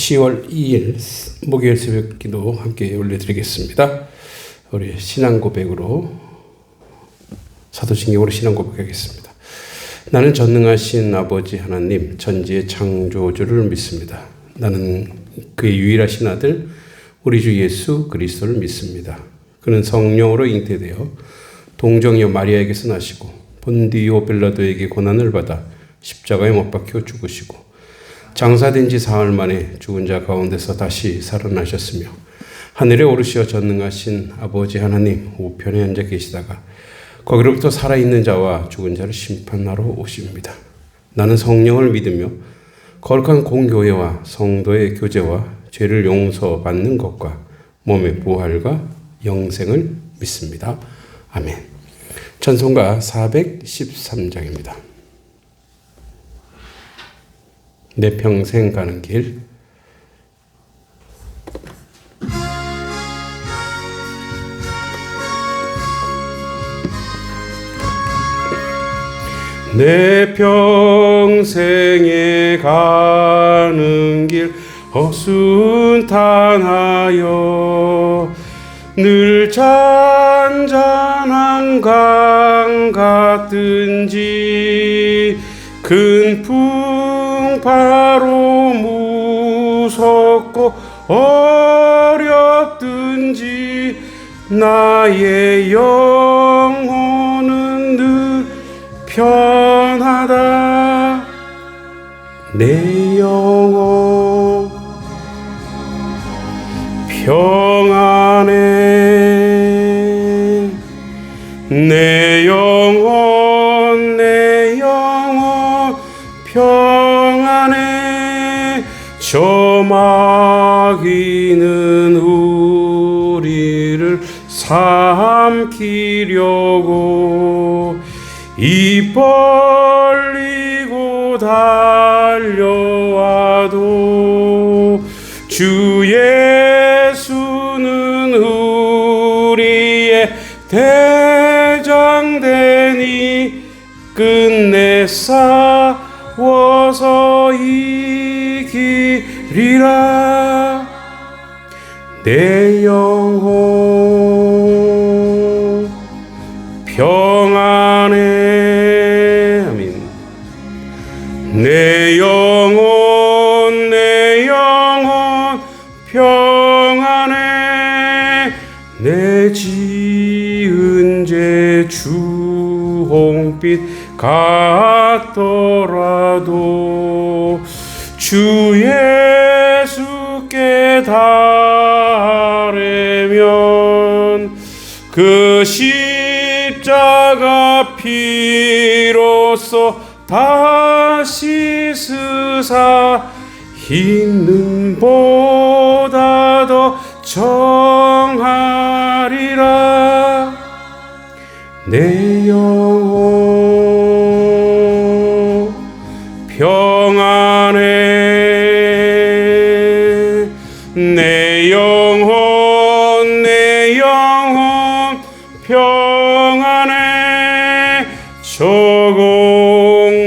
10월 2일 목요일 새벽 기도 함께 올려드리겠습니다. 우리 신앙 고백으로 사도신경으로 신앙 고백하겠습니다. 나는 전능하신 아버지 하나님 전지의 창조주를 믿습니다. 나는 그의 유일하신 아들 우리 주 예수 그리스도를 믿습니다. 그는 성령으로 잉태되어 동정녀 마리아에게서 나시고 본디오 빌라도에게 고난을 받아 십자가에 못 박혀 죽으시고 장사된 지 사흘 만에 죽은 자 가운데서 다시 살아나셨으며 하늘에 오르시어 전능하신 아버지 하나님 우편에 앉아 계시다가 거기로부터 살아있는 자와 죽은 자를 심판하러 오십니다. 나는 성령을 믿으며 거룩한 공교회와 성도의 교제와 죄를 용서받는 것과 몸의 부활과 영생을 믿습니다. 아멘. 찬송가 413장입니다. 내 평생 가는 길. 내 평생에 가는 길 허순탄하여 늘 잔잔한 강 같든지 큰 풍파로 무섭고 어렵든지 나의 영혼은 늘 편하다. 내 영혼 평안해. 내 영혼 평안해. 저 마귀는 우리를 삼키려고 입 벌리고 달려와도 주 예수는 우리의 대장되니 끝내 싸워서 이기리라. 내 영혼 평안해. 아멘. 내 영혼 평안해. 내 지은 죄 주홍빛 같더라도 주 예수께 달래면 그 십자가 피로써 다시 쓰사 흰 눈보다 더 정하리라. 내 영혼 평안해. 내 영혼 평안해. 저 공중에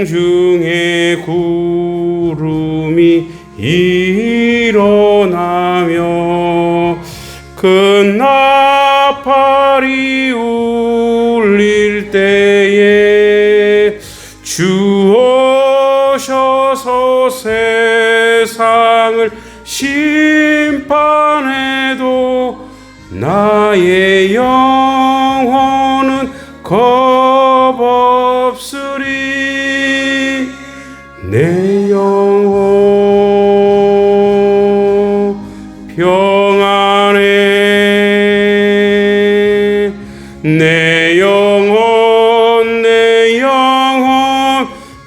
구름이 일어나며 큰 나팔이 울릴 때에 주 오셔서 세상을 심판해도 나의 영혼은 겁없으리. 내 영혼 평안해. 내 영혼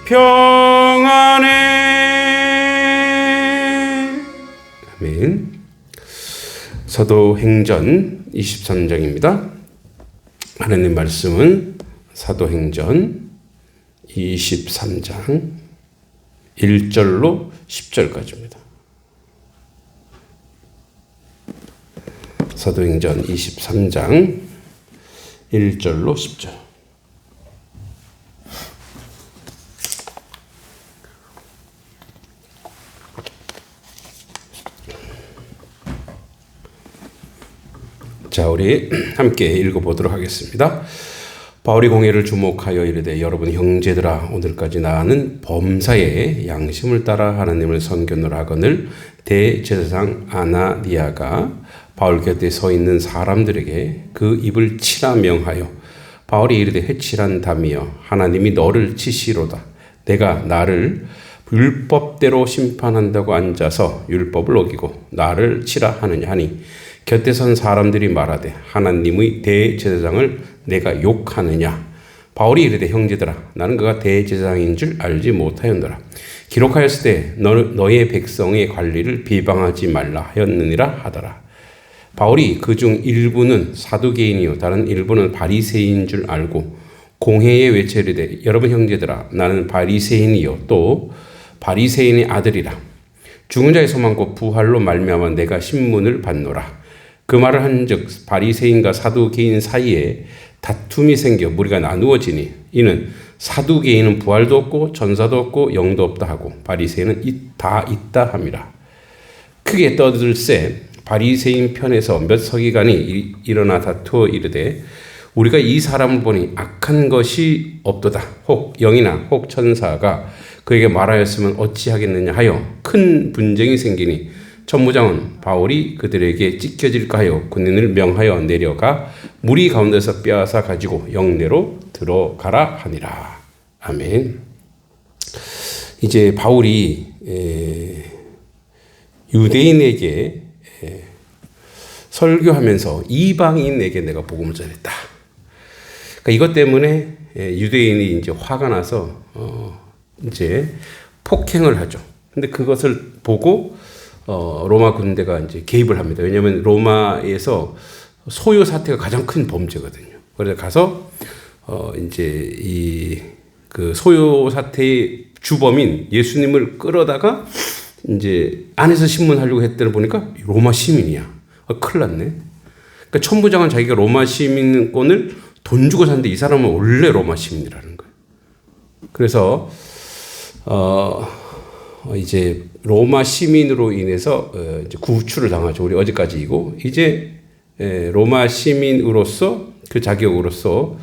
평안해. 아멘. 사도행전 23장입니다. 하나님 말씀은 사도행전 23장 1절로 10절까지입니다. 사도행전 23장 1절로 10절. 자, 우리 함께 읽어보도록 하겠습니다. 바울이 공회를 주목하여 이르되 여러분 형제들아 오늘까지 나는 범사에 양심을 따라 하나님을 선견을 하거늘 대제사장 아나니아가 바울 곁에 서 있는 사람들에게 그 입을 치라 명하여 바울이 이르되 회칠한다며 하나님이 너를 치시로다. 내가 나를 율법대로 심판한다고 앉아서 율법을 어기고 나를 치라 하느냐 하니 곁에 선 사람들이 말하되 하나님의 대제사장을 내가 욕하느냐. 바울이 이르되 형제들아 나는 그가 대제사장인 줄 알지 못하였노라. 기록하였을 때 너의 백성의 관리를 비방하지 말라 하였느니라 하더라. 바울이 그중 일부는 사두개인이요 다른 일부는 바리새인인 줄 알고 공회에 외쳐 이르되 여러분 형제들아 나는 바리새인이요 또 바리새인의 아들이라. 죽은 자의 소망 곧 부활로 말미암아 내가 신문을 받노라. 그 말을 한즉 바리새인과 사두개인 사이에 다툼이 생겨 무리가 나누어지니 이는 사두개인은 부활도 없고 전사도 없고 영도 없다 하고 바리새인은 다 있다 함이라. 크게 떠들새 바리새인 편에서 몇 서기관이 일어나 다투어 이르되 우리가 이 사람을 보니 악한 것이 없도다. 혹 영이나 혹 천사가 그에게 말하였으면 어찌하겠느냐 하여 큰 분쟁이 생기니 천부장은 바울이 그들에게 찢겨질까 하여 군인을 명하여 내려가 무리 가운데서 빼앗아 가지고 영내로 들어가라 하니라. 아멘. 이제 바울이 유대인에게 설교하면서 이방인에게 내가 복음을 전했다. 그러니까 이것 때문에 유대인이 이제 화가 나서 이제 폭행을 하죠. 근데 그것을 보고 로마 군대가 이제 개입을 합니다. 왜냐하면 로마에서 소요 사태가 가장 큰 범죄거든요. 그래서 가서 이제 이 그 소요 사태의 주범인 예수님을 끌어다가 이제 안에서 신문하려고 했더니 보니까 로마 시민이야. 큰일 났네. 그러니까 천부장은 자기가 로마 시민권을 돈 주고 샀는데 이 사람은 원래 로마 시민이라는 거예요. 그래서 이제 로마 시민으로 인해서 이제 구출을 당하죠. 우리 어제까지이고 이제 로마 시민으로서 그 자격으로서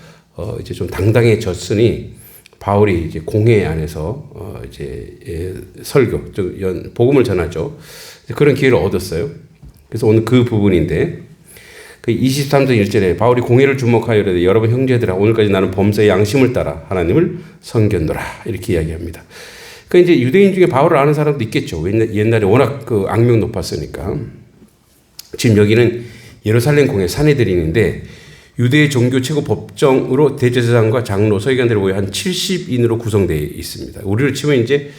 이제 좀 당당해졌으니 바울이 이제 공회 안에서 이제 설교, 복음을 전하죠. 그런 기회를 얻었어요. 그래서 오늘 그 부분인데 그 23절 1절에 바울이 공회를 주목하여 이르되 여러분 형제들아 오늘까지 나는 범사의 양심을 따라 하나님을 섬겼노라 이렇게 이야기합니다. 그러니까 이제 유대인 중에 바울을 아는 사람도 있겠죠. 옛날에 워낙 그 악명 높았으니까. 지금 여기는 예루살렘 공회 사내들인인데 유대의 종교 최고 법정으로 대제사장과 장로, 서기관들을 모여 한 70인으로 구성되어 있습니다. 우리를 치면 이제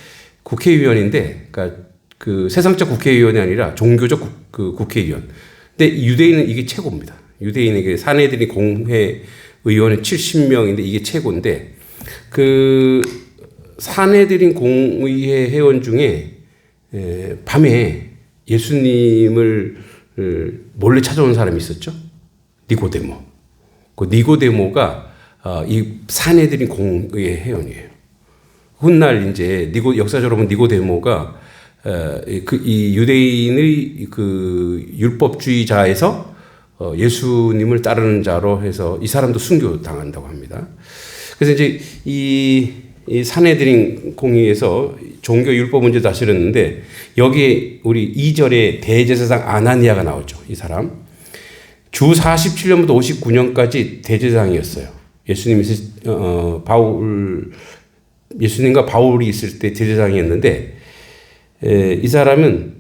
국회의원인데, 그러니까 그 세상적 국회의원이 아니라 종교적 국회의원. 근데 유대인은 이게 최고입니다. 유대인에게 사내들이 공회 의원이 70명인데 이게 최고인데, 그 사내들인 공의회 회원 중에 밤에 예수님을 몰래 찾아온 사람이 있었죠. 니고데모. 그 니고데모가 이 사내들인 공의회 회원이에요. 훗날 이제 역사적으로 보면 니고데모가 이 유대인의 그 율법주의자에서 예수님을 따르는 자로 해서 이 사람도 순교 당한다고 합니다. 그래서 이제 이 사내들인 공의에서 종교 율법 문제 다스렸는데 여기에 우리 2절에 대제사장 아나니아가 나오죠. 이 사람. 주 47년부터 59년까지 대제사장이었어요. 예수님과 바울이 있을 때 대제사장이었는데 이 사람은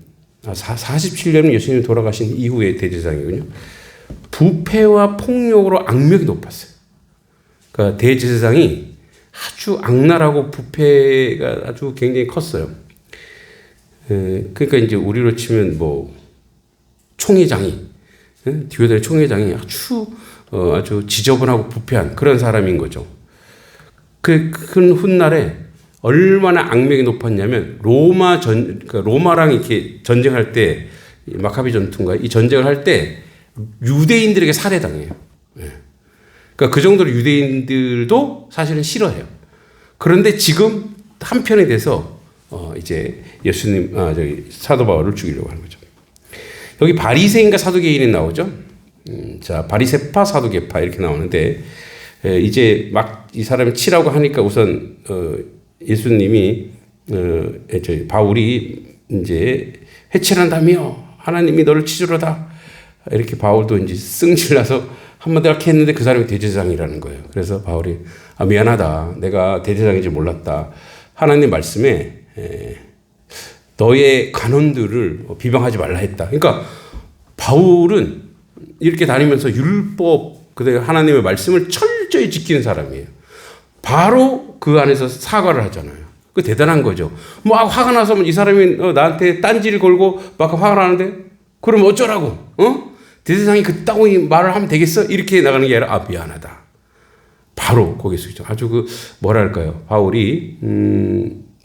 47년은 예수님이 돌아가신 이후에 대제사장이군요. 부패와 폭력으로 악명이 높았어요. 그러니까 대제사장이 아주 악랄하고 부패가 아주 굉장히 컸어요. 그러니까 이제 우리로 치면 뭐 총회장이 디오달의 총회장이 아주 지저분하고 부패한 그런 사람인 거죠. 그 훗날에 얼마나 악명이 높았냐면 그러니까 로마랑 이렇게 전쟁할 때 마카비 전투인가 이 전쟁을 할 때 유대인들에게 살해당해요. 그러니까 그 정도로 유대인들도 사실은 싫어해요. 그런데 지금 한편이 돼서 이제 예수님, 사도 바울을 죽이려고 하는 거죠. 여기 바리새인과 사두개인이 나오죠. 자, 바리새파, 사두개파 이렇게 나오는데 이제 막 이 사람이 치라고 하니까 우선 예수님이 바울이 이제 해치란다며 하나님이 너를 치주로다 이렇게 바울도 이제 승질나서 한마디 이렇게 했는데 그 사람이 대제사장이라는 거예요. 그래서 바울이 미안하다. 내가 대제사장인지 몰랐다. 하나님 말씀에 너의 간원들을 비방하지 말라 했다. 그러니까 바울은 이렇게 다니면서 율법, 그다음에 하나님의 말씀을 철저히 지키는 사람이에요. 바로 그 안에서 사과를 하잖아요. 그 대단한 거죠. 막 화가 나서 이 사람이 나한테 딴지를 걸고 막 화가 나는데 그럼 어쩌라고? 대제사장이 그따위 말을 하면 되겠어? 이렇게 나가는 게 아니라 미안하다. 바로 거기에 쓰죠. 아주 뭐랄까요? 바울이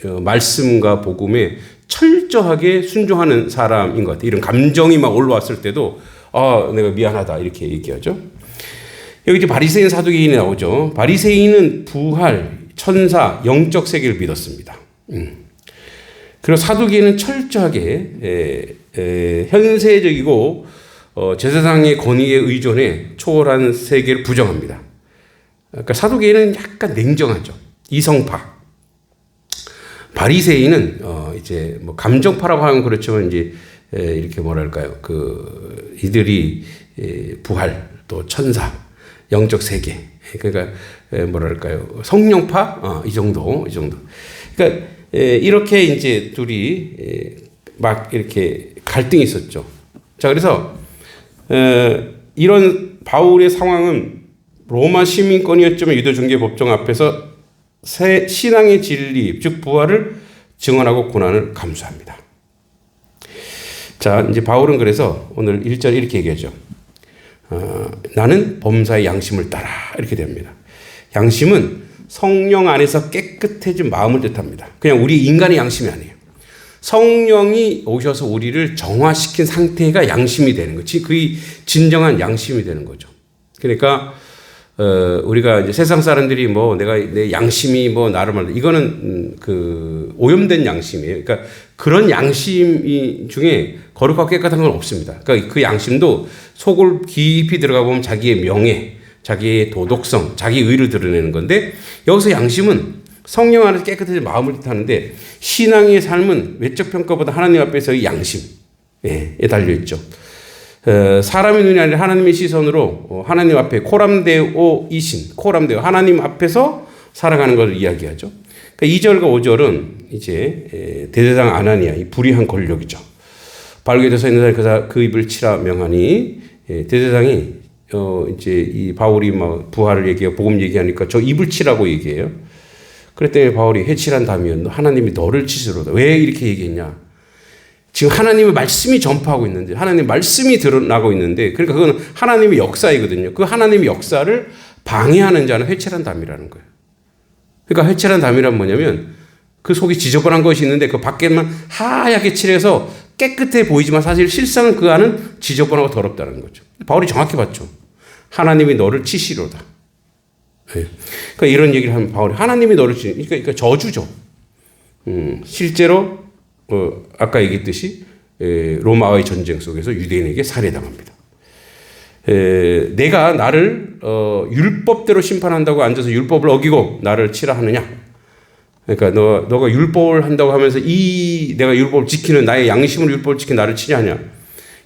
말씀과 복음에 철저하게 순종하는 사람인 것 같아요. 이런 감정이 막 올라왔을 때도 내가 미안하다 이렇게 얘기하죠. 여기 이제 바리새인 사두개인이 나오죠. 바리새인은 부활, 천사, 영적 세계를 믿었습니다. 그리고 사두개인은 철저하게 현세적이고 제사장의 권위에 의존해 초월한 세계를 부정합니다. 그러니까 사두개인은 약간 냉정하죠. 이성파. 바리새인은 이제 뭐 감정파라고 하면 그렇지만 이제 이렇게 뭐랄까요? 이들이 부활 또 천사, 영적 세계. 그러니까 뭐랄까요? 성령파 이 정도. 그러니까 이렇게 이제 둘이 막 이렇게 갈등이 있었죠. 자, 그래서 이런 바울의 상황은 로마 시민권이었지만 유대 중개 법정 앞에서 신앙의 진리, 즉 부활을 증언하고 고난을 감수합니다. 자, 이제 바울은 그래서 오늘 1절 이렇게 얘기하죠. 나는 범사의 양심을 따라 이렇게 됩니다. 양심은 성령 안에서 깨끗해진 마음을 뜻합니다. 그냥 우리 인간의 양심이 아니에요. 성령이 오셔서 우리를 정화시킨 상태가 양심이 되는 거지. 그게 진정한 양심이 되는 거죠. 그러니까 우리가 이제 세상 사람들이 뭐 내 양심이 뭐 나를 말해 이거는 오염된 양심이에요. 그러니까 그런 양심 중에 거룩하고 깨끗한 건 없습니다. 그러니까 그 양심도 속을 깊이 들어가 보면 자기의 명예, 자기의 도덕성, 자기 의를 드러내는 건데 여기서 양심은 성령 안에서 깨끗해진 마음을 뜻하는데 신앙의 삶은 외적 평가보다 하나님 앞에서의 양심에 달려있죠. 사람의 눈이 아니라 하나님의 시선으로 하나님 앞에 코람데오이신, 코람데오 하나님 앞에서 살아가는 것을 이야기하죠. 그러니까 2절과 5절은 이제 대제사장 아나니아 이 불의한 권력이죠. 발교에 서 있는 사람이 그 입을 치라 명하니 대제사장이 이제 이 바울이 막 부활을 얘기하고 복음 얘기하니까 저 입을 치라고 얘기해요. 그랬더니 바울이 해치란다면 하나님이 너를 치시로다. 왜 이렇게 얘기했냐? 지금 하나님의 말씀이 전파하고 있는데 하나님의 말씀이 드러나고 있는데 그러니까 그건 하나님의 역사이거든요. 그 하나님의 역사를 방해하는 자는 회칠한 담이라는 거예요. 그러니까 회칠한 담이란 뭐냐면 그 속이 지저분한 것이 있는데 그 밖에만 하얗게 칠해서 깨끗해 보이지만 사실 실상은 그 안은 지저분하고 더럽다는 거죠. 바울이 정확히 봤죠. 하나님이 너를 치시로다. 네. 그러니까 이런 얘기를 하면 바울이 하나님이 너를 치시 그러니까 저주죠. 실제로 아까 얘기했듯이 로마와의 전쟁 속에서 유대인에게 살해당합니다. 내가 나를 율법대로 심판한다고 앉아서 율법을 어기고 나를 치라 하느냐? 그러니까 너가 율법을 한다고 하면서 내가 율법을 지키는 나의 양심으로 율법을 지키는 나를 치냐 하냐?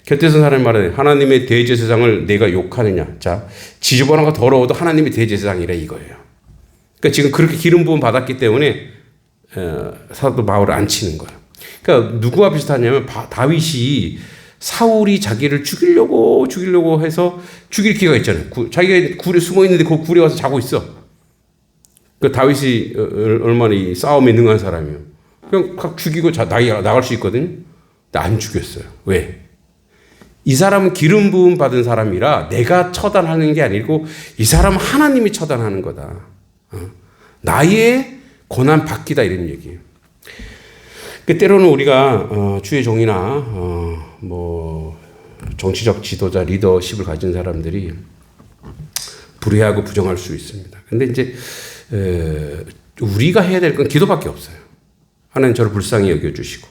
곁에 선 사람이 말하네. 하나님의 대제사장을 내가 욕하느냐? 자, 지저분하고 더러워도 하나님의 대제사장이라 이거예요. 그러니까 지금 그렇게 기름 부음 받았기 때문에 사도 바울을 안 치는 거예요. 그러니까 누구와 비슷하냐면 다윗이 사울이 자기를 죽이려고 해서 죽일 기회가 있잖아요. 자기가 굴에 숨어 있는데 그 굴에 와서 자고 있어. 그 다윗이 얼마나 이 싸움에 능한 사람이에요. 그냥 확 죽이고 나갈 수 있거든요. 근데 안 죽였어요. 왜? 이 사람은 기름 부음 받은 사람이라 내가 처단하는 게 아니고 이 사람은 하나님이 처단하는 거다. 나의 고난 받기다 이런 얘기예요. 때로는 우리가 주의 종이나 뭐 정치적 지도자 리더십을 가진 사람들이 불의하고 부정할 수 있습니다. 근데 이제 우리가 해야 될 건 기도밖에 없어요. 하나님 저를 불쌍히 여겨주시고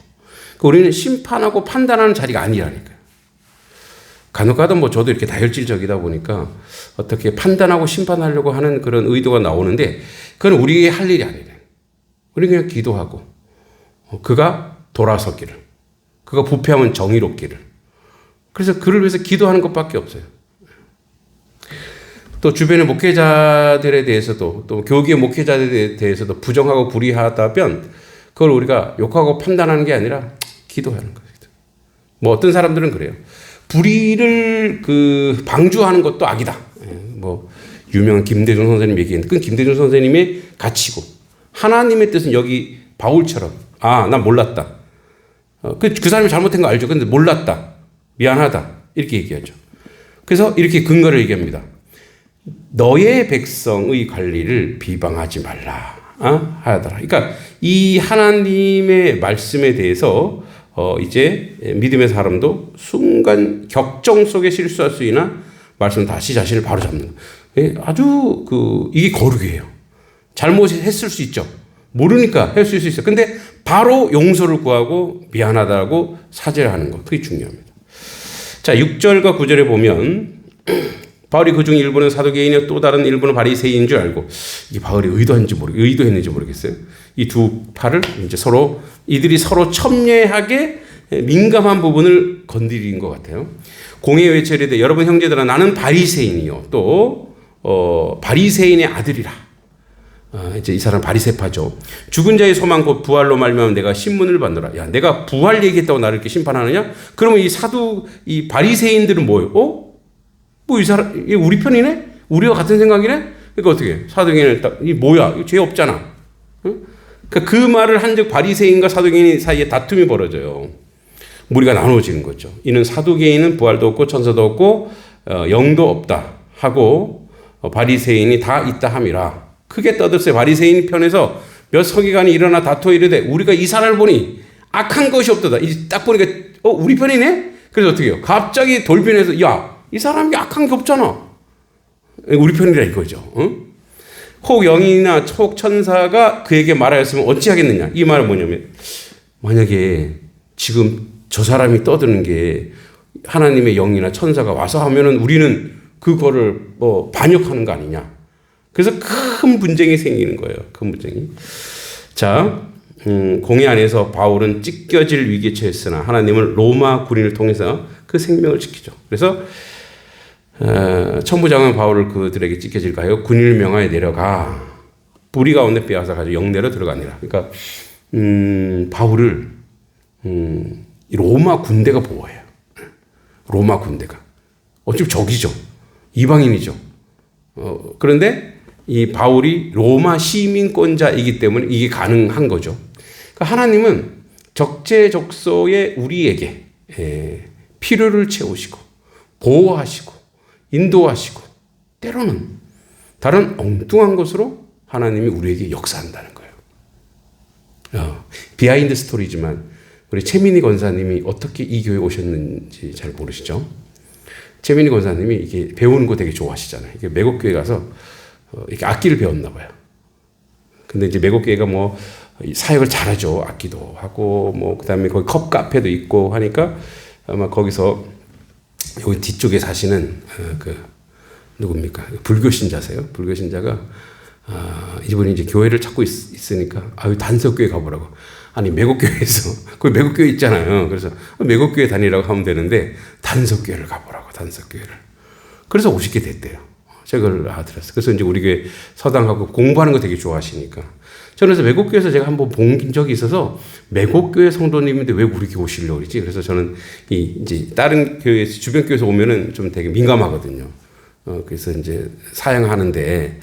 우리는 심판하고 판단하는 자리가 아니라니까요. 간혹가다 뭐 저도 이렇게 다혈질적이다 보니까 어떻게 판단하고 심판하려고 하는 그런 의도가 나오는데 그건 우리의 할 일이 아니래. 우리 그냥 기도하고 그가 돌아서기를, 그가 부패하면 정의롭기를. 그래서 그를 위해서 기도하는 것밖에 없어요. 또 주변의 목회자들에 대해서도 또 교계 목회자들에 대해서도 부정하고 불의하다면 그걸 우리가 욕하고 판단하는 게 아니라 기도하는 거예요. 뭐 어떤 사람들은 그래요. 불의를 방주하는 것도 악이다. 뭐 유명한 김대중 선생님 얘기했는데 그건 김대중 선생님의 가치고 하나님의 뜻은 여기 바울처럼 난 몰랐다. 그 사람이 잘못한 거 알죠. 근데 몰랐다. 미안하다. 이렇게 얘기하죠. 그래서 이렇게 근거를 얘기합니다. 너의 백성의 관리를 비방하지 말라. 하더라. 그러니까 이 하나님의 말씀에 대해서 이제 믿음의 사람도 순간 격정 속에 실수할 수 있나 말씀 다시 자신을 바로 잡는 거예요. 아주 이게 거룩이에요. 잘못했을 수 있죠. 모르니까 할 수 있어요. 근데 바로 용서를 구하고 미안하다고 사죄를 하는 것. 그게 중요합니다. 자, 6절과 9절에 보면 바울이 그중 일부는 사두개인이요 또 다른 일부는 바리새인인 줄 알고 이 바울이 의도했는지 모르겠어요. 이 두 팔을 이제 이들이 서로 첨예하게 민감한 부분을 건드린 것 같아요. 공회 외쳐 이르되 여러분 형제들아 나는 바리새인이요 또 바리새인의 아들이라. 이제 이 사람 바리새파죠. 죽은 자의 소망 곧 부활로 말미암아 내가 신문을 받노라. 야, 내가 부활 얘기했다고 나를 이렇게 심판하느냐? 그러면 이 바리새인들은 뭐예요? 뭐 이 사람 우리 편이네? 우리와 같은 생각이네? 그러니까 어떻게? 사두개인을 이 뭐야? 이거 죄 없잖아. 응? 그러니까 그 말을 한즉 바리새인과 사두개인 사이에 다툼이 벌어져요. 무리가 나눠지는 거죠. 이는 사두개인은 부활도 없고 천사도 없고 영도 없다 하고 바리새인이 다 있다 함이라. 크게 떠들었어요. 바리새인 편에서 몇 서기관이 일어나 다투어 이르되 우리가 이 사람을 보니 악한 것이 없도다. 딱 보니까 우리 편이네? 그래서 어떻게 해요? 갑자기 돌변해서 야, 이 사람이 악한 게 없잖아. 우리 편이라 이거죠. 응? 혹 영이나 혹 천사가 그에게 말하였으면 어찌하겠느냐. 이 말은 뭐냐면 만약에 지금 저 사람이 떠드는 게 하나님의 영이나 천사가 와서 하면은 우리는 그거를 반역하는 거 아니냐. 그래서 큰 분쟁이 생기는 거예요. 큰 분쟁이. 자, 공회 안에서 바울은 찢겨질 위기에 처했으나 하나님은 로마 군인을 통해서 그 생명을 지키죠. 그래서 천부장은 바울을 그들에게 찢겨질까 하여 군인을 명하여 내려가 무리 가운데 빼앗아 가지고 영내로 들어가니라. 그러니까 바울을 로마 군대가 보호해요. 로마 군대가 어차피 적이죠. 이방인이죠. 그런데 이 바울이 로마 시민권자이기 때문에 이게 가능한 거죠. 그러니까 하나님은 적재적소에 우리에게 필요를 채우시고 보호하시고 인도하시고 때로는 다른 엉뚱한 것으로 하나님이 우리에게 역사한다는 거예요. 비하인드 스토리지만 우리 최민희 권사님이 어떻게 이 교회에 오셨는지 잘 모르시죠? 최민희 권사님이 이게 배우는 거 되게 좋아하시잖아요. 이게 매국교회 가서 이렇게 악기를 배웠나 봐요. 근데 이제 매국교회가 뭐 사역을 잘하죠. 악기도 하고 뭐 그다음에 거기 컵 카페도 있고 하니까 아마 거기서 여기 뒤쪽에 사시는 누굽니까? 불교 신자세요. 불교 신자가 이분이 이제 교회를 찾고 있으니까 단석교회 가보라고. 아니 매국교회에서 거기 매국교회 있잖아요. 그래서 매국교회 다니라고 하면 되는데 단석교회를 가보라고. 단석교회를. 그래서 오시게 됐대요. 제가 그걸 들었어요. 그래서 이제 우리 교회 서당하고 공부하는 거 되게 좋아하시니까. 저는 그래서 매국교회에서 제가 한번 본 적이 있어서 매국교회 성도님인데 왜 우리 교회 오시려고 그러지? 그래서 저는 이제 다른 교회에서 주변 교회에서 오면은 좀 되게 민감하거든요. 그래서 이제 사양하는데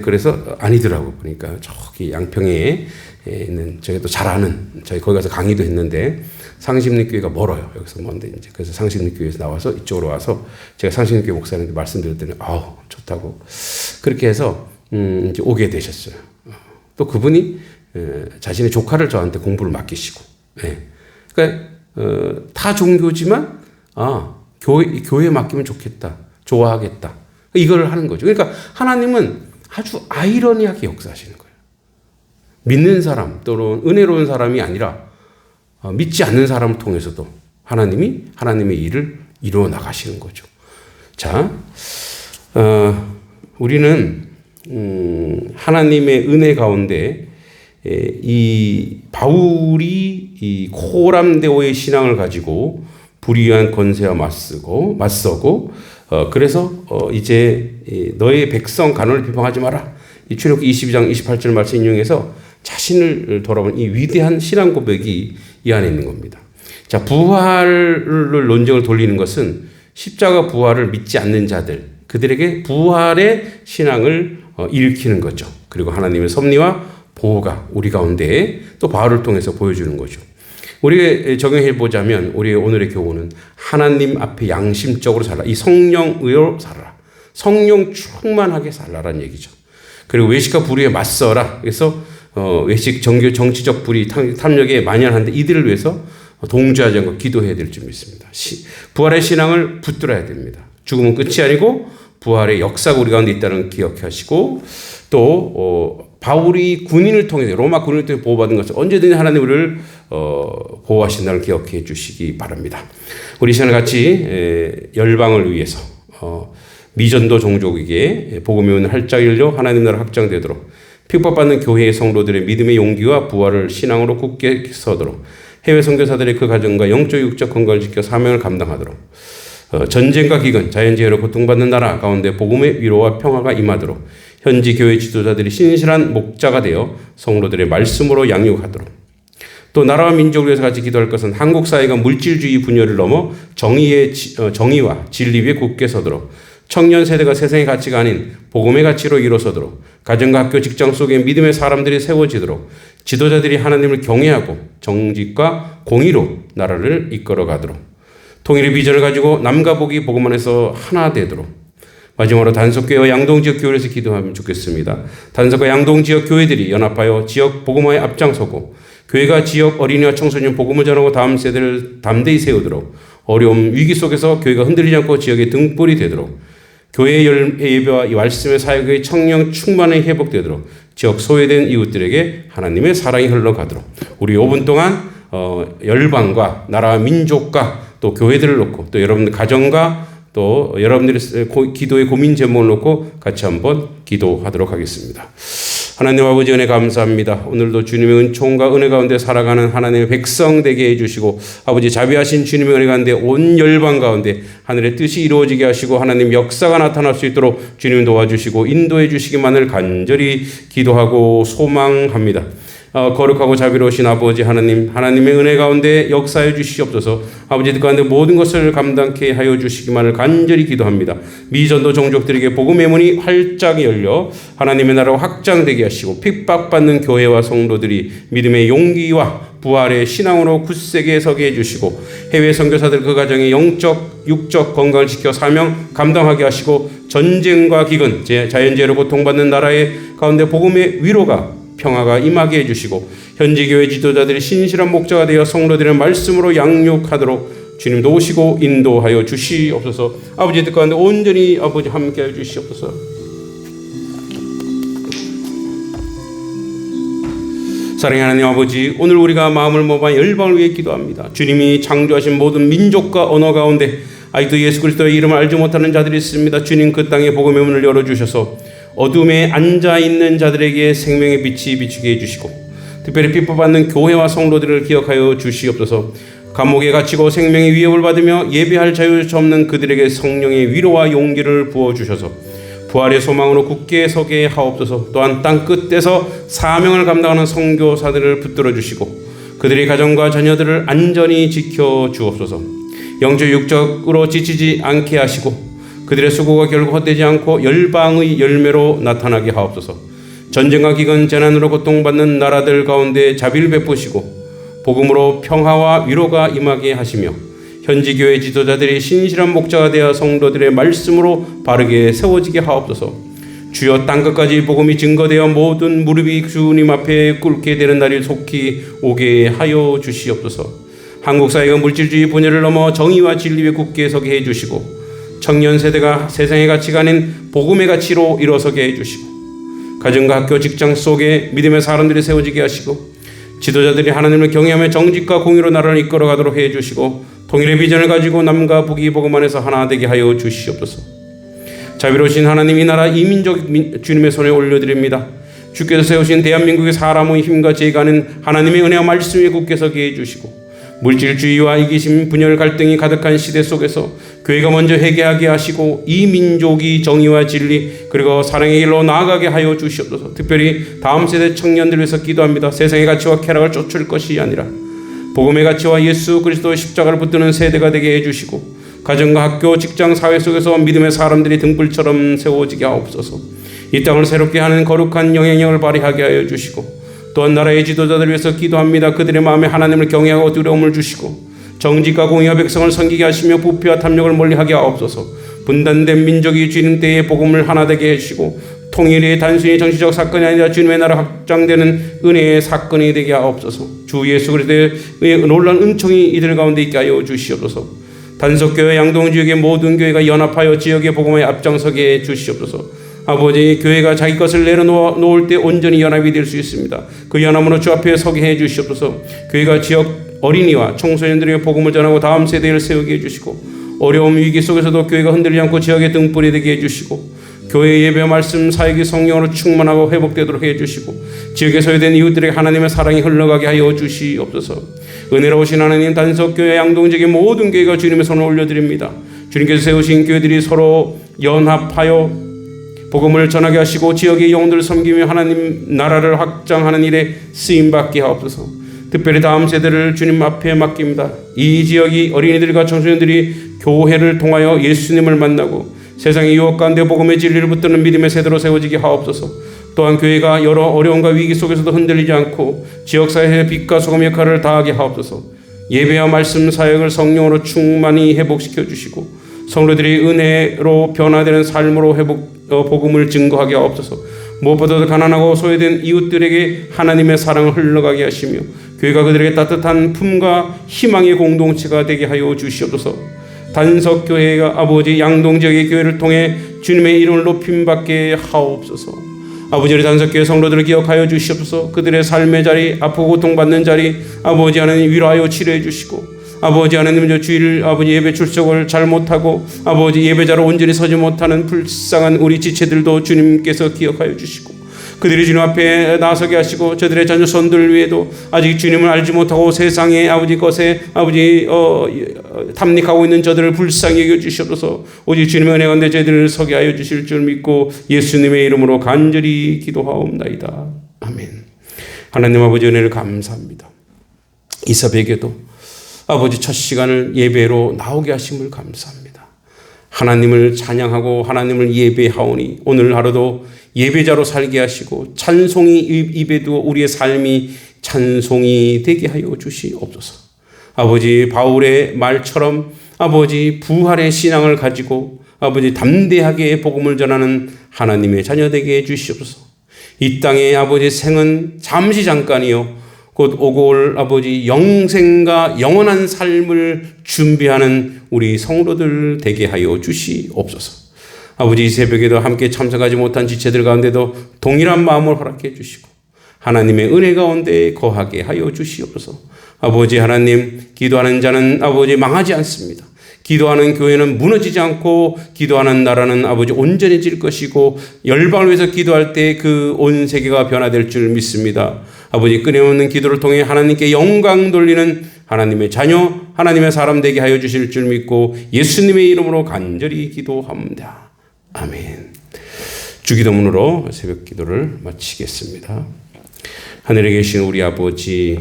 그래서 아니더라고. 보니까 저기 양평에 있는 저희도 잘 아는 저희 거기 가서 강의도 했는데 상심리교회가 멀어요. 여기서 먼데 이제 그래서 상심리교회에서 나와서 이쪽으로 와서 제가 상심리교회 목사님한테 말씀드렸더니 좋다고 그렇게 해서 이제 오게 되셨어요. 또 그분이 자신의 조카를 저한테 공부를 맡기시고, 그러니까 타 종교지만 교회에 맡기면 좋겠다, 좋아하겠다 이걸 하는 거죠. 그러니까 하나님은 아주 아이러니하게 역사하시는 거예요. 믿는 사람 또는 은혜로운 사람이 아니라 믿지 않는 사람을 통해서도 하나님이 하나님의 일을 이루어 나가시는 거죠. 자, 우리는 하나님의 은혜 가운데 이 바울이 이 코람데오의 신앙을 가지고 불의한 권세와 맞서고 그래서 이제 너의 백성 가난을 비방하지 마라. 이 출애굽기 22장 28절 말씀 인용해서 자신을 돌아보는 이 위대한 신앙 고백이 이 안에 있는 겁니다. 자, 부활을 논쟁을 돌리는 것은 십자가 부활을 믿지 않는 자들, 그들에게 부활의 신앙을 일으키는 거죠. 그리고 하나님의 섭리와 보호가 우리 가운데 또 바울을 통해서 보여주는 거죠. 우리가 적용해 보자면 우리의 오늘의 교훈은 하나님 앞에 양심적으로 살라. 이 성령으로 살아라. 성령 충만하게 살라라는 얘기죠. 그리고 외식과 불의에 맞서라. 그래서 외식, 정치적 불의, 탐욕에 만연한데 이들을 위해서 동조하지 않고 기도해야 될 줄 믿습니다. 부활의 신앙을 붙들어야 됩니다. 죽음은 끝이 아니고 부활의 역사가 우리 가운데 있다는 기억하시고 또 바울이 군인을 통해서 로마 군인을 통해 보호받은 것을 언제든지 하나님 우리를 보호하신다는 기억해 주시기 바랍니다. 우리 시간을 같이 열방을 위해서 미전도 종족에게 복음의 문 활짝 열려 하나님 나라 확장되도록 핍박받는 교회의 성도들의 믿음의 용기와 부활을 신앙으로 굳게 서도록 해외 선교사들의 그 가정과 영적 육적 건강을 지켜 사명을 감당하도록 전쟁과 기근, 자연재해로 고통받는 나라 가운데 복음의 위로와 평화가 임하도록 현지 교회 지도자들이 신실한 목자가 되어 성도들의 말씀으로 양육하도록 또 나라와 민족을 위해서 같이 기도할 것은 한국 사회가 물질주의 분열을 넘어 정의와 진리 위에 굳게 서도록 청년 세대가 세상의 가치가 아닌 복음의 가치로 일어서도록 가정과 학교 직장 속에 믿음의 사람들이 세워지도록 지도자들이 하나님을 경외하고 정직과 공의로 나라를 이끌어가도록 통일의 비전을 가지고 남과 북이 복음 안에서 하나 되도록 마지막으로 단속교회와 양동지역 교회에서 기도하면 좋겠습니다. 단속과 양동지역 교회들이 연합하여 지역 복음화에 앞장서고 교회가 지역 어린이와 청소년 복음을 전하고 다음 세대를 담대히 세우도록 어려움 위기 속에서 교회가 흔들리지 않고 지역의 등불이 되도록 교회의 예배와 이 말씀의 사역의 청령 충만히 회복되도록 지역 소외된 이웃들에게 하나님의 사랑이 흘러가도록 우리 5분 동안 열방과 나라와 민족과 또 교회들을 놓고 또 여러분들 가정과 또 여러분들의 기도의 고민 제목을 놓고 같이 한번 기도하도록 하겠습니다. 하나님 아버지 은혜 감사합니다. 오늘도 주님의 은총과 은혜 가운데 살아가는 하나님의 백성 되게 해주시고 아버지 자비하신 주님의 은혜 가운데 온 열방 가운데 하늘의 뜻이 이루어지게 하시고 하나님 역사가 나타날 수 있도록 주님 도와주시고 인도해 주시기만을 간절히 기도하고 소망합니다. 거룩하고 자비로우신 아버지 하나님, 하나님의 은혜 가운데 역사해 주시옵소서. 아버지 가운데 모든 것을 감당케 하여 주시기만을 간절히 기도합니다. 미전도 종족들에게 복음의 문이 활짝 열려 하나님의 나라가 확장되게 하시고 핍박받는 교회와 성도들이 믿음의 용기와 부활의 신앙으로 굳세게 서게 해주시고 해외 선교사들 그 가정의 영적 육적 건강을 지켜 사명 감당하게 하시고 전쟁과 기근, 자연재해로 고통받는 나라의 가운데 복음의 위로가 평화가 임하게 해주시고 현지 교회 지도자들이 신실한 목자가 되어 성도들의 말씀으로 양육하도록 주님도 오시고 인도하여 주시옵소서. 아버지 뜻 가운데 온전히 아버지 함께하여 주시옵소서. 사랑의 하나님 아버지, 오늘 우리가 마음을 모아 열방을 위해 기도합니다. 주님이 창조하신 모든 민족과 언어 가운데 아직도 예수 그리스도의 이름을 알지 못하는 자들이 있습니다. 주님 그 땅에 복음의 문을 열어주셔서 어둠에 앉아있는 자들에게 생명의 빛이 비추게 해주시고 특별히 핍박받는 교회와 성도들을 기억하여 주시옵소서. 감옥에 갇히고 생명의 위협을 받으며 예배할 자유 없는 그들에게 성령의 위로와 용기를 부어주셔서 부활의 소망으로 굳게 서게 하옵소서. 또한 땅 끝에서 사명을 감당하는 선교사들을 붙들어 주시고 그들의 가정과 자녀들을 안전히 지켜 주옵소서. 영적 육적으로 지치지 않게 하시고 그들의 수고가 결국 헛되지 않고 열방의 열매로 나타나게 하옵소서. 전쟁과 기근 재난으로 고통받는 나라들 가운데 자비를 베푸시고 복음으로 평화와 위로가 임하게 하시며 현지 교회 지도자들이 신실한 목자가 되어 성도들의 말씀으로 바르게 세워지게 하옵소서. 주여 땅끝까지 복음이 증거되어 모든 무릎이 주님 앞에 꿇게 되는 날이 속히 오게 하여 주시옵소서. 한국 사회가 물질주의 분열을 넘어 정의와 진리에 굳게 서게 해주시고 청년 세대가 세상의 가치가 아닌 복음의 가치로 일어서게 해주시고 가정과 학교 직장 속에 믿음의 사람들이 세워지게 하시고 지도자들이 하나님을 경외하며 정직과 공의로 나라를 이끌어가도록 해주시고 통일의 비전을 가지고 남과 북이 복음 안에서 하나 되게 하여 주시옵소서. 자비로우신 하나님, 이 나라 이 민족 주님의 손에 올려드립니다. 주께서 세우신 대한민국의 사람의 힘과 지혜가는 하나님의 은혜와 말씀에 굳게 서게 해주시고, 물질주의와 이기심, 분열, 갈등이 가득한 시대 속에서 교회가 먼저 회개하게 하시고 이 민족이 정의와 진리 그리고 사랑의 길로 나아가게 하여 주시옵소서. 특별히 다음 세대 청년들 위해서 기도합니다. 세상의 가치와 쾌락을 쫓을 것이 아니라 복음의 가치와 예수 그리스도의 십자가를 붙드는 세대가 되게 해주시고, 가정과 학교, 직장, 사회 속에서 믿음의 사람들이 등불처럼 세워지게 하옵소서. 이 땅을 새롭게 하는 거룩한 영향력을 발휘하게 하여 주시고, 또한 나라의 지도자들을 위해서 기도합니다. 그들의 마음에 하나님을 경외하고 두려움을 주시고 정직과 공의와 백성을 섬기게 하시며 부패와 탐욕을 멀리하게 하옵소서. 분단된 민족이 주님 때에 복음을 하나 되게 해주시고, 통일이 단순히 정치적 사건이 아니라 주님의 나라 확장되는 은혜의 사건이 되게 하옵소서. 주 예수 그리스도의 놀라운 은총이 이들 가운데 있게 하여 주시옵소서. 단속교회 양동지역의 모든 교회가 연합하여 지역의 복음에 앞장서게 해 주시옵소서. 아버지, 교회가 자기 것을 내려놓을 때 온전히 연합이 될 수 있습니다. 그 연합으로 주 앞에 서게 해 주시옵소서. 교회가 지역 어린이와 청소년들에게 복음을 전하고 다음 세대를 세우게 해주시고, 어려움 위기 속에서도 교회가 흔들리지 않고 지역의 등불이 되게 해주시고, 교회 예배 말씀 사역이 성령으로 충만하고 회복되도록 해주시고, 지역에 소외된 이웃들에게 하나님의 사랑이 흘러가게 하여 주시옵소서. 은혜로우신 하나님, 단속교회 양동지역의 모든 교회가 주님의 손을 올려드립니다. 주님께서 세우신 교회들이 서로 연합하여 복음을 전하게 하시고 지역의 영혼들을 섬기며 하나님 나라를 확장하는 일에 쓰임받게 하옵소서. 특별히 다음 세대를 주님 앞에 맡깁니다. 이 지역이 어린이들과 청소년들이 교회를 통하여 예수님을 만나고 세상의 유혹 가운데 복음의 진리를 붙드는 믿음의 세대로 세워지게 하옵소서. 또한 교회가 여러 어려움과 위기 속에서도 흔들리지 않고 지역사회의 빛과 소금 역할을 다하게 하옵소서. 예배와 말씀 사역을 성령으로 충만히 회복시켜 주시고, 성도들이 은혜로 변화되는 삶으로 복음을 증거하게 하옵소서. 무엇보다도 가난하고 소외된 이웃들에게 하나님의 사랑을 흘러가게 하시며 교회가 그들에게 따뜻한 품과 희망의 공동체가 되게 하여 주시옵소서. 단석교회가 아버지 양동지역의 교회를 통해 주님의 이름을 높임받게 하옵소서. 아버지, 우리 단석교회 성도들을 기억하여 주시옵소서. 그들의 삶의 자리, 아프고 고통받는 자리 아버지 하나님 위로하여 치료해 주시고, 아버지 하나님, 저 주일 아버지 예배 출석을 잘못하고 아버지 예배자로 온전히 서지 못하는 불쌍한 우리 지체들도 주님께서 기억하여 주시고, 그들이 주님 앞에 나서게 하시고, 저들의 자녀손들 위에도 아직 주님을 알지 못하고 세상의 아버지 것에 아버지 탐닉하고 있는 저들을 불쌍히 여겨 주시옵소서. 오직 주님의 은혜 가운데 저희들을 서게 하여 주실 줄 믿고 예수님의 이름으로 간절히 기도하옵나이다. 아멘. 하나님 아버지 은혜를 감사합니다. 이 새벽에도 아버지 첫 시간을 예배로 나오게 하심을 감사합니다. 하나님을 찬양하고 하나님을 예배하오니 오늘 하루도 예배자로 살게 하시고 찬송이 입에 두어 우리의 삶이 찬송이 되게 하여 주시옵소서. 아버지, 바울의 말처럼 아버지 부활의 신앙을 가지고 아버지 담대하게 복음을 전하는 하나님의 자녀 되게 해 주시옵소서. 이 땅의 아버지 생은 잠시 잠깐이요 곧 오고 올 아버지 영생과 영원한 삶을 준비하는 우리 성도들 되게 하여 주시옵소서. 아버지, 이 새벽에도 함께 참석하지 못한 지체들 가운데도 동일한 마음을 허락해 주시고 하나님의 은혜 가운데 거하게 하여 주시옵소서. 아버지 하나님, 기도하는 자는 아버지 망하지 않습니다. 기도하는 교회는 무너지지 않고 기도하는 나라는 아버지 온전해질 것이고 열방을 위해서 기도할 때 그 온 세계가 변화될 줄 믿습니다. 아버지, 끊임없는 기도를 통해 하나님께 영광 돌리는 하나님의 자녀, 하나님의 사람 되게 하여 주실 줄 믿고 예수님의 이름으로 간절히 기도합니다. 아멘. 주기도문으로 새벽 기도를 마치겠습니다. 하늘에 계신 우리 아버지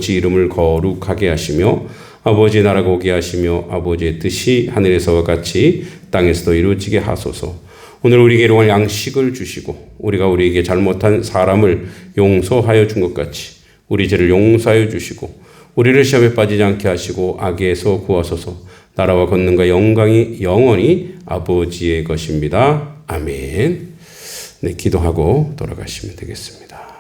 이름을 거룩하게 하시며 아버지의 나라가 오게 하시며 아버지의 뜻이 하늘에서와 같이 땅에서도 이루어지게 하소서. 오늘 우리에게 일용할 양식을 주시고 우리가 우리에게 잘못한 사람을 용서하여 준 것 같이 우리 죄를 용서하여 주시고 우리를 시험에 빠지지 않게 하시고 악에서 구하소서. 나라와 권능과 영광이 영원히 아버지의 것입니다. 아멘. 네, 기도하고 돌아가시면 되겠습니다.